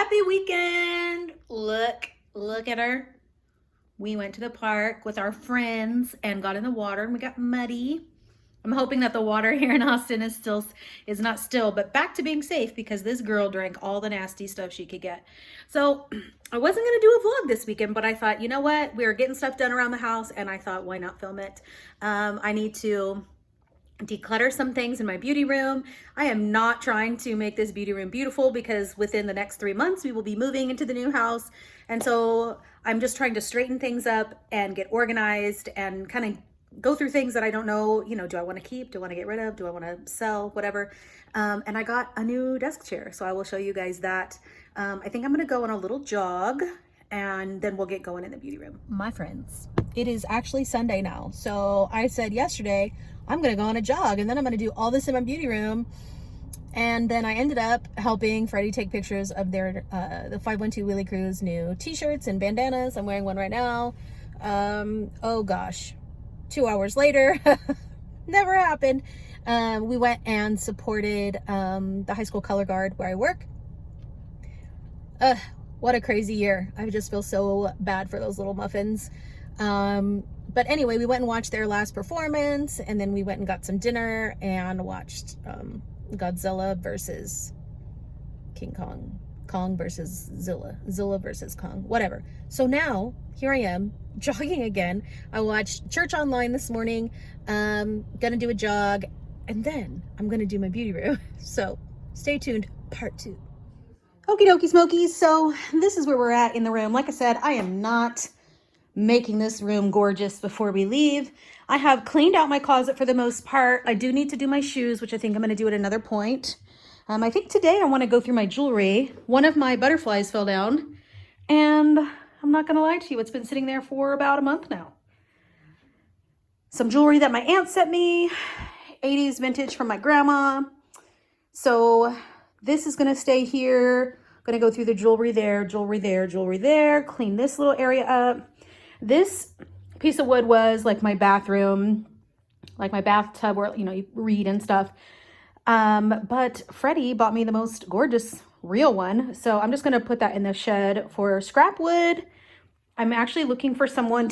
Happy weekend. Look at her. We went to the park with our friends and got in the water and we got muddy. I'm hoping that the water here in Austin is not still, but back to being safe because this girl drank all the nasty stuff she could get. So I wasn't gonna do a vlog this weekend, but I thought, you know what? We were getting stuff done around the house and I thought, why not film it? I need to declutter some things in my beauty room. I am not trying to make this beauty room beautiful because within the next 3 months we will be moving into the new house. And so I'm just trying to straighten things up and get organized and kind of go through things that I don't know, do I want to keep? Do I want to get rid of? Do I want to sell? Whatever. And I got a new desk chair. So I will show you guys that. I think I'm going to go on a little jog and then we'll get going in the beauty room. My friends, it is actually Sunday now. So I said yesterday, I'm gonna go on a jog and then I'm gonna do all this in my beauty room. And then I ended up helping Freddie take pictures of their the 512 Wheelie Crew's new t-shirts and bandanas. I'm wearing one right now. Oh gosh, 2 hours later, never happened. We went and supported the high school color guard where I work. What a crazy year. I just feel so bad for those little muffins. But anyway, we went and watched their last performance, and then we went and got some dinner and watched Godzilla versus King Kong, Kong versus Zilla, Zilla versus Kong, whatever. So now here I am jogging again. I watched church online this morning. Gonna do a jog, and then I'm gonna do my beauty room. So stay tuned, part 2. Okie dokie smokies. So this is where we're at in the room. Like I said, I am not making this room gorgeous before we leave. I have cleaned out my closet for the most part. I do need to do my shoes, which I think I'm going to do at another point. I think today I want to go through my jewelry. One of my butterflies fell down, and I'm not going to lie to you, it's been sitting there for about a month now. Some jewelry that my aunt sent me, 80s vintage from my grandma. So this is going to stay here. I'm going to go through the jewelry there, jewelry there, jewelry there, clean this little area up. This piece of wood was like my bathroom, like my bathtub where, you read and stuff. But Freddie bought me the most gorgeous real one. So I'm just going to put that in the shed for scrap wood. I'm actually looking for someone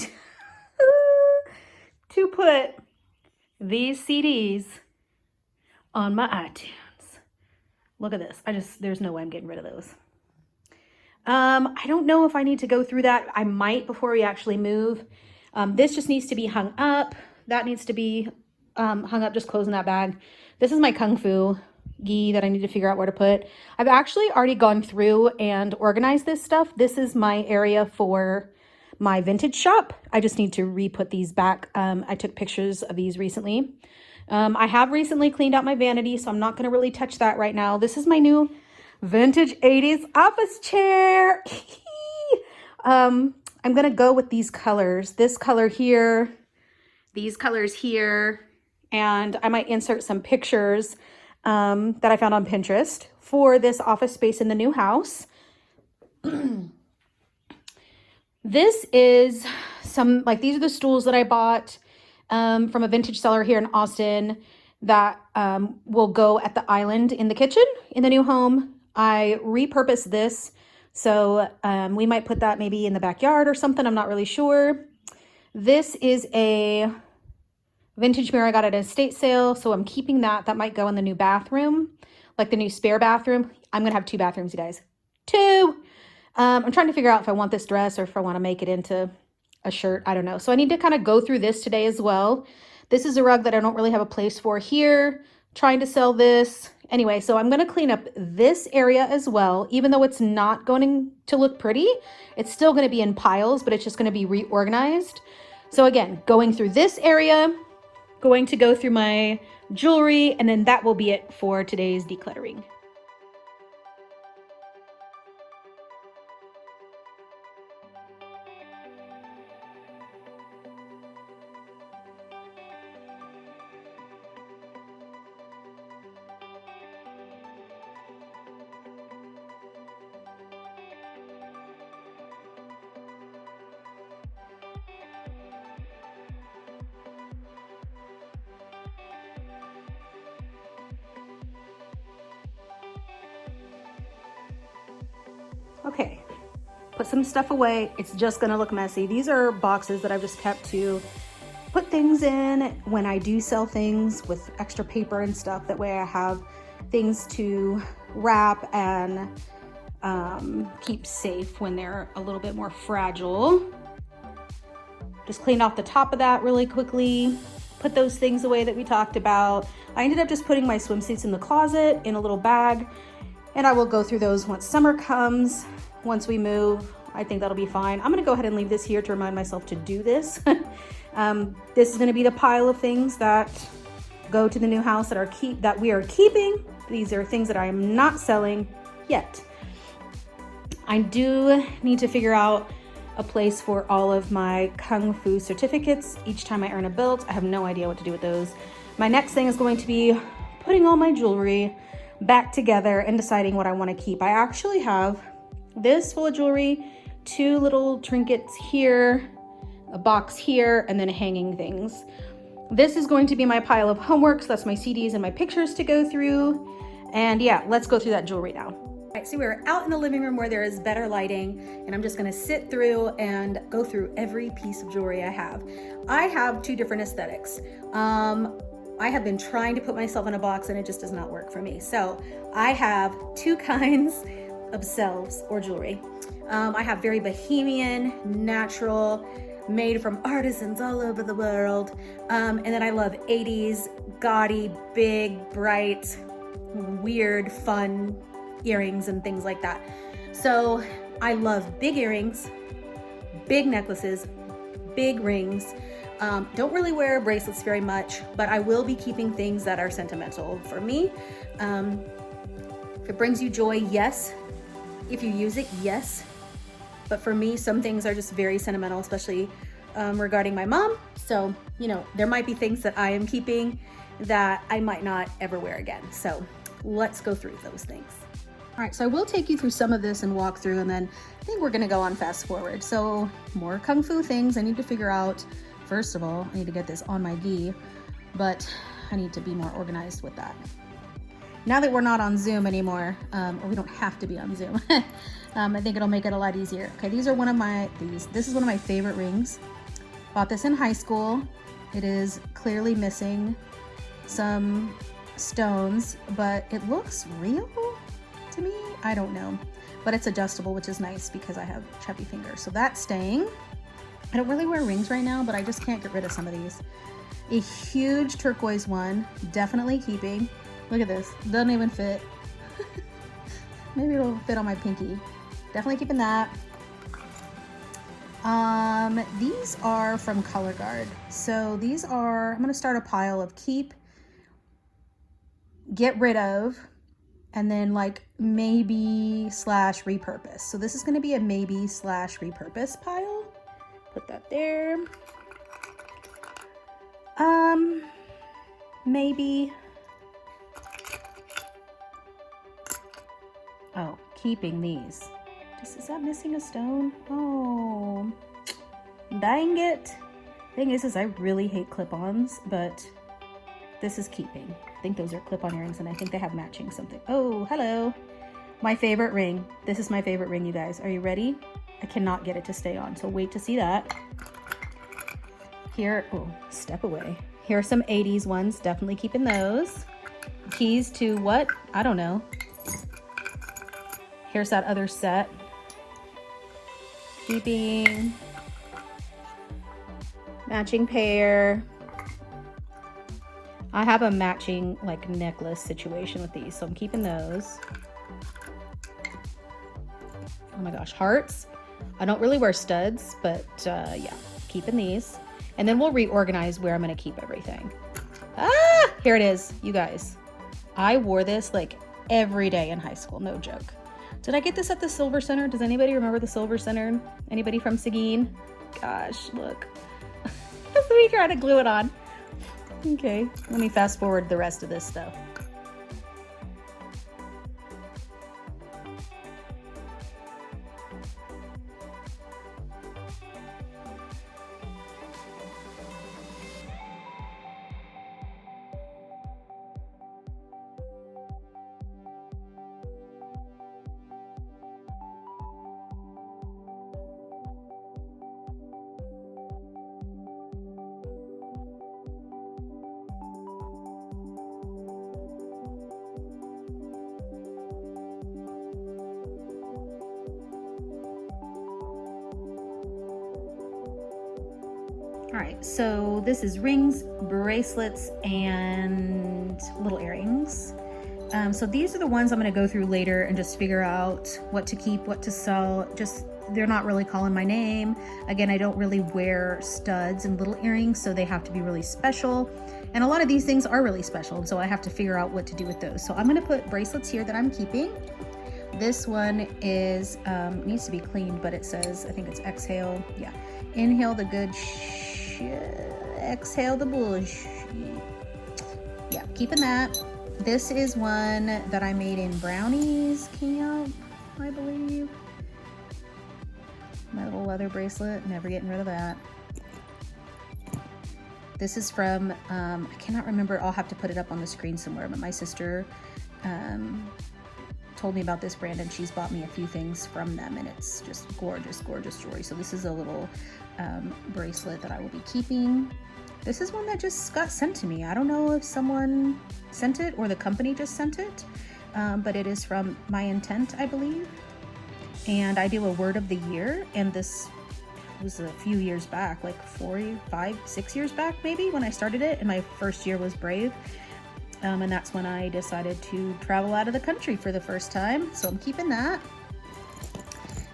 to put these CDs on my iTunes. Look at this. There's no way I'm getting rid of those. I don't know if I need to go through that. I might before we actually move. This just needs to be hung up. That needs to be hung up, just closing that bag. This is my Kung Fu gi that I need to figure out where to put. I've actually already gone through and organized this stuff. This is my area for my vintage shop. I just need to re-put these back. I took pictures of these recently. I have recently cleaned out my vanity, so I'm not going to really touch that right now. This is my new vintage 80s office chair. I'm gonna go with these colors, this color here, these colors here, and I might insert some pictures that I found on Pinterest for this office space in the new house. This is these are the stools that I bought from a vintage seller here in Austin that will go at the island in the kitchen in the new home. I repurposed this, so we might put that maybe in the backyard or something. I'm not really sure. This is a vintage mirror I got at an estate sale, so I'm keeping that. That might go in the new bathroom, like the new spare bathroom. I'm going to have 2 bathrooms, you guys. 2! I'm trying to figure out if I want this dress or if I want to make it into a shirt. I don't know. So I need to kind of go through this today as well. This is a rug that I don't really have a place for here. Trying to sell this. Anyway, so I'm going to clean up this area as well. Even though it's not going to look pretty, it's still going to be in piles, but it's just going to be reorganized. So again, going through this area, going to go through my jewelry, and then that will be it for today's decluttering. Okay, put some stuff away. It's just gonna look messy. These are boxes that I've just kept to put things in when I do sell things with extra paper and stuff. That way I have things to wrap and keep safe when they're a little bit more fragile. Just cleaned off the top of that really quickly. Put those things away that we talked about. I ended up just putting my swimsuits in the closet in a little bag, and I will go through those once summer comes. Once we move, I think that'll be fine. I'm gonna go ahead and leave this here to remind myself to do this. This is gonna be the pile of things that go to the new house that we are keeping. These are things that I am not selling yet. I do need to figure out a place for all of my Kung Fu certificates. Each time I earn a belt, I have no idea what to do with those. My next thing is going to be putting all my jewelry back together and deciding what I want to keep. I actually have this full of jewelry, 2 little trinkets here, a box here, and then hanging things. This is going to be my pile of homework, so that's my CDs and my pictures to go through. And yeah, let's go through that jewelry now. All right, so we're out in the living room where there is better lighting, and I'm just gonna sit through and go through every piece of jewelry I have. I have 2 different aesthetics. I have been trying to put myself in a box and it just does not work for me. So I have 2 kinds of selves or jewelry. I have very bohemian, natural, made from artisans all over the world. And then I love 80s, gaudy, big, bright, weird, fun earrings and things like that. So I love big earrings, big necklaces, big rings. Don't really wear bracelets very much, but I will be keeping things that are sentimental for me. If it brings you joy, yes. If you use it, yes. But for me, some things are just very sentimental, especially regarding my mom. So, you know, there might be things that I am keeping that I might not ever wear again. So let's go through those things. All right, so I will take you through some of this and walk through, and then I think we're gonna go on fast forward. So more Kung Fu things I need to figure out. First of all, I need to get this on my gi, but I need to be more organized with that. Now that we're not on Zoom anymore, or we don't have to be on Zoom, I think it'll make it a lot easier. Okay, these are this is one of my favorite rings. Bought this in high school. It is clearly missing some stones, but it looks real to me. I don't know, but it's adjustable, which is nice because I have chubby fingers. So that's staying. I don't really wear rings right now, but I just can't get rid of some of these. A huge turquoise one, definitely keeping. Look at this, doesn't even fit. Maybe it'll fit on my pinky. Definitely keeping that. These are from Color Guard. So these are, I'm gonna start a pile of keep, get rid of, and then like maybe / repurpose. So this is gonna be a maybe / repurpose pile. Put that there. Maybe. Oh, keeping these. Is that missing a stone? Oh, dang it. Thing is I really hate clip-ons, but this is keeping. I think those are clip-on earrings, and I think they have matching something. Oh, hello. My favorite ring. This is my favorite ring, you guys. Are you ready? I cannot get it to stay on, so wait to see that. Here, oh, step away. Here are some 80s ones, definitely keeping those. Keys to what? I don't know. Here's that other set. Keeping. Matching pair. I have a matching like necklace situation with these, so I'm keeping those. Oh my gosh, hearts. I don't really wear studs, but yeah, keeping these. And then we'll reorganize where I'm gonna keep everything. Ah, here it is, you guys. I wore this like every day in high school, no joke. Did I get this at the Silver Center? Does anybody remember the Silver Center? Anybody from Seguin? Gosh, look. Let me try to glue it on. Okay, let me fast forward the rest of this stuff. All right, so this is rings, bracelets, and little earrings. So these are the ones I'm going to go through later and just figure out what to keep, what to sell. Just, they're not really calling my name. Again, I don't really wear studs and little earrings, so they have to be really special. And a lot of these things are really special, so I have to figure out what to do with those. So I'm going to put bracelets here that I'm keeping. This one is needs to be cleaned, but it says, I think it's exhale. Yeah, inhale the good exhale the bullshit. Yeah, keeping that. This is one that I made in Brownies camp, I believe. My little leather bracelet, never getting rid of that. This is from, I cannot remember, I'll have to put it up on the screen somewhere, but my sister told me about this brand and she's bought me a few things from them, and it's just gorgeous, gorgeous jewelry. So this is a little bracelet that I will be keeping. This is one that just got sent to me. I don't know if someone sent it or the company just sent it, but it is from My Intent, I believe. And I do a word of the year, and this was a few years back, like 4, 5, 6 years back maybe, when I started it, and my first year was Brave. And that's when I decided to travel out of the country for the first time. So I'm keeping that.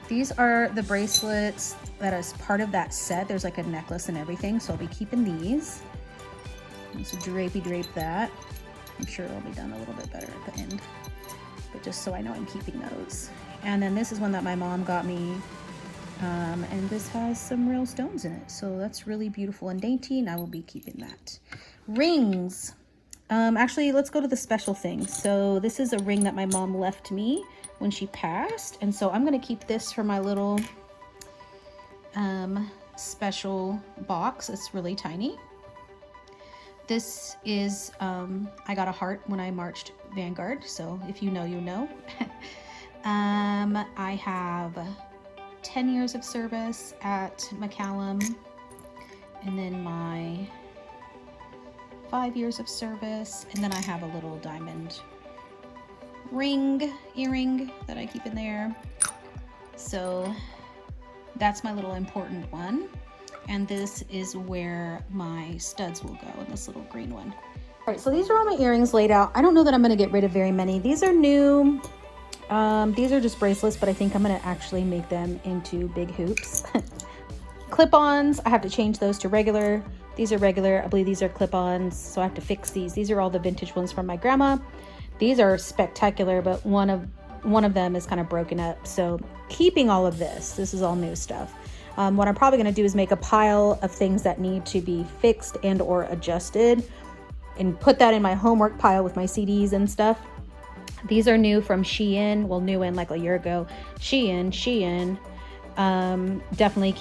These are the bracelets that is part of that set. There's like a necklace and everything, so I'll be keeping these. So drape that. I'm sure it'll be done a little bit better at the end, but just so I know I'm keeping those. And then this is one that my mom got me, and this has some real stones in it, so that's really beautiful and dainty, and I will be keeping that. Rings. Actually, let's go to the special things. So this is a ring that my mom left me when she passed, and so I'm going to keep this for my little special box. It's really tiny. This is, I got a heart when I marched Vanguard, so if you know, you know. I have 10 years of service at McCallum, and then my 5 years of service, and then I have a little diamond earring that I keep in there. So that's my little important one, and this is where my studs will go, in this little green one. All right, so these are all my earrings laid out. I don't know that I'm going to get rid of very many. These are new. These are just bracelets, but I think I'm going to actually make them into big hoops. Clip-ons, I have to change those to regular. These are regular. I believe these are clip-ons, so I have to fix these. These are all the vintage ones from my grandma. These are spectacular, but one of them is kind of broken up. So keeping all of this is all new stuff. What I'm probably going to do is make a pile of things that need to be fixed and or adjusted, and put that in my homework pile with my CDs and stuff. These are new from Shein. Well, new in like a year ago. Shein. Definitely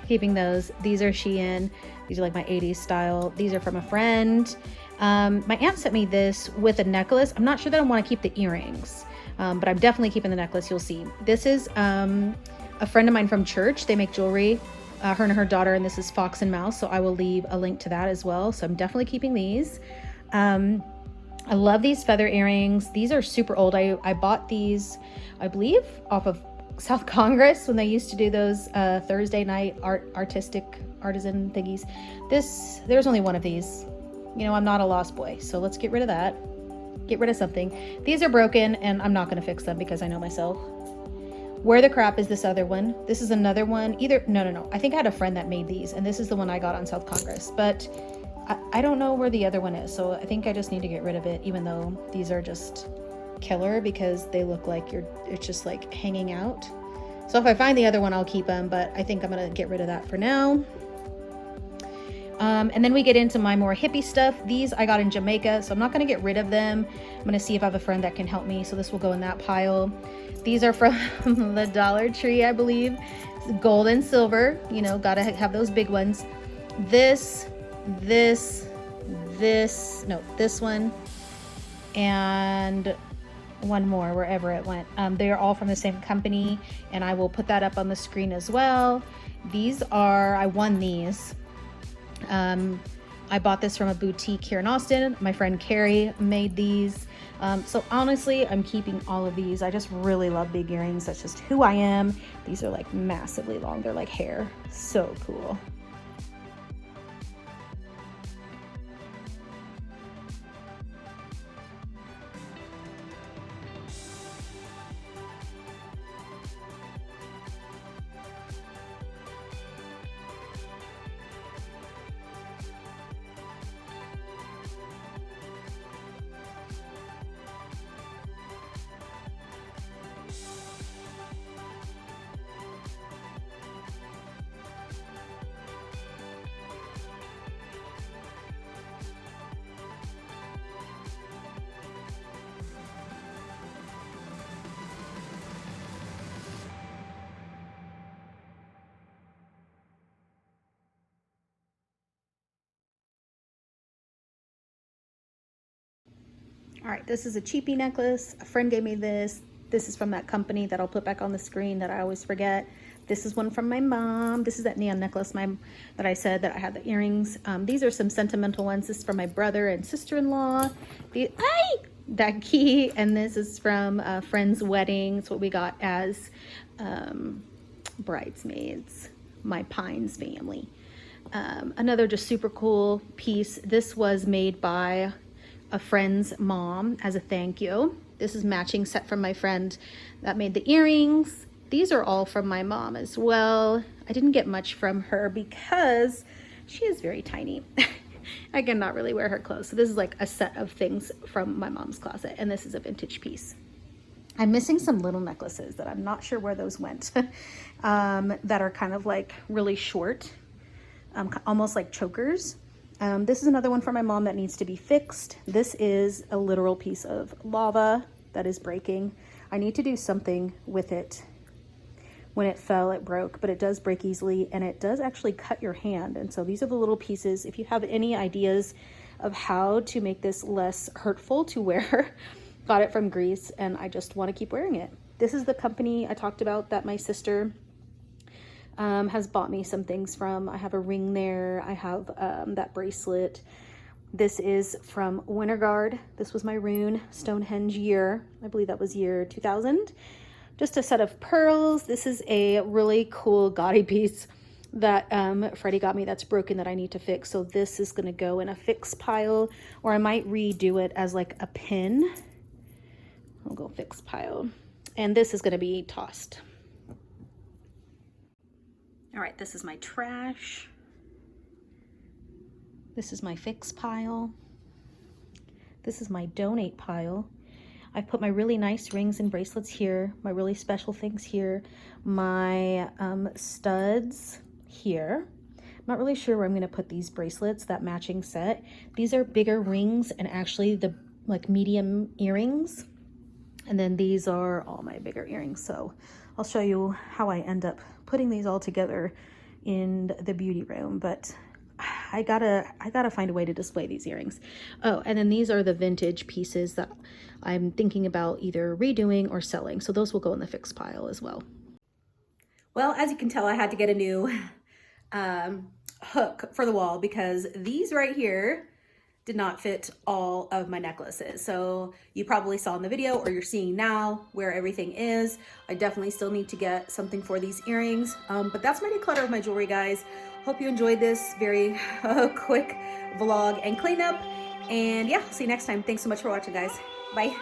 keeping those. These are Shein. These are like my 80s style. These are from a friend. My aunt sent me this with a necklace. I'm not sure that I want to keep the earrings, but I'm definitely keeping the necklace. You'll see. This is a friend of mine from church. They make jewelry, her and her daughter, and this is Fox and Mouse. So I will leave a link to that as well. So I'm definitely keeping these. I love these feather earrings. These are super old. I bought these, I believe, off of South Congress when they used to do those Thursday night artisan thingies. There's only one of these. You know, I'm not a lost boy, so let's get rid of that. Get rid of something. These are broken, and I'm not going to fix them because I know myself. Where the crap is this other one? This is another one. No. I think I had a friend that made these, and this is the one I got on South Congress, but I don't know where the other one is, so I think I just need to get rid of it, even though these are just killer because they look like it's just like hanging out. So if I find the other one, I'll keep them, but I think I'm gonna get rid of that for now. And then we get into my more hippie stuff. These I got in Jamaica, so I'm not gonna get rid of them. I'm gonna see if I have a friend that can help me, so this will go in that pile. These are from the Dollar Tree, I believe. Gold and silver, you know, gotta have those big ones. This one, and one more wherever it went. They are all from the same company, and I will put that up on the screen as well. I won these. I bought this from a boutique here in Austin. My friend Carrie made these. So honestly, I'm keeping all of these. I just really love big earrings. That's just who I am. These are like massively long. They're like hair. So cool. All right, this is a cheapie necklace. A friend gave me this. This is from that company that I'll put back on the screen that I always forget. This is one from my mom. This is that neon necklace that I said that I had the earrings. These are some sentimental ones. This is from my brother and sister-in-law. That key, and this is from a friend's wedding. It's what we got as bridesmaids, my Pines family. Another just super cool piece. This was made by a friend's mom as a thank you. This is matching set from my friend that made the earrings. These are all from my mom as well. I didn't get much from her because she is very tiny. I cannot really wear her clothes. So this is like a set of things from my mom's closet, and this is a vintage piece. I'm missing some little necklaces that I'm not sure where those went that are kind of like really short, almost like chokers. This is another one from my mom that needs to be fixed. This is a literal piece of lava that is breaking. I need to do something with it. When it fell, it broke, but it does break easily, and it does actually cut your hand. And so these are the little pieces. If you have any ideas of how to make this less hurtful to wear, got it from Greece, and I just want to keep wearing it. This is the company I talked about that my sister has bought me some things from. I have a ring there. I have that bracelet. This is from Winterguard. This was my rune Stonehenge year. I believe that was year 2000. Just a set of pearls. This is a really cool gaudy piece that Freddie got me that's broken that I need to fix. So this is gonna go in a fix pile, or I might redo it as like a pin. I'll go fix pile. And this is gonna be tossed. All right, this is my trash. This is my fix pile. This is my donate pile. I put my really nice rings and bracelets here, my really special things here, my studs here. I'm not really sure where I'm gonna put these bracelets, that matching set. These are bigger rings and actually the like medium earrings. And then these are all my bigger earrings. So I'll show you how I end up putting these all together in the beauty room, but I gotta find a way to display these earrings. Oh, and then these are the vintage pieces that I'm thinking about either redoing or selling. So those will go in the fix pile as well. Well, as you can tell, I had to get a new hook for the wall because these right here did not fit all of my necklaces. So you probably saw in the video, or you're seeing now where everything is. I definitely still need to get something for these earrings. But that's my declutter of my jewelry, guys. Hope you enjoyed this very quick vlog and cleanup. And yeah, see you next time. Thanks so much for watching, guys. Bye.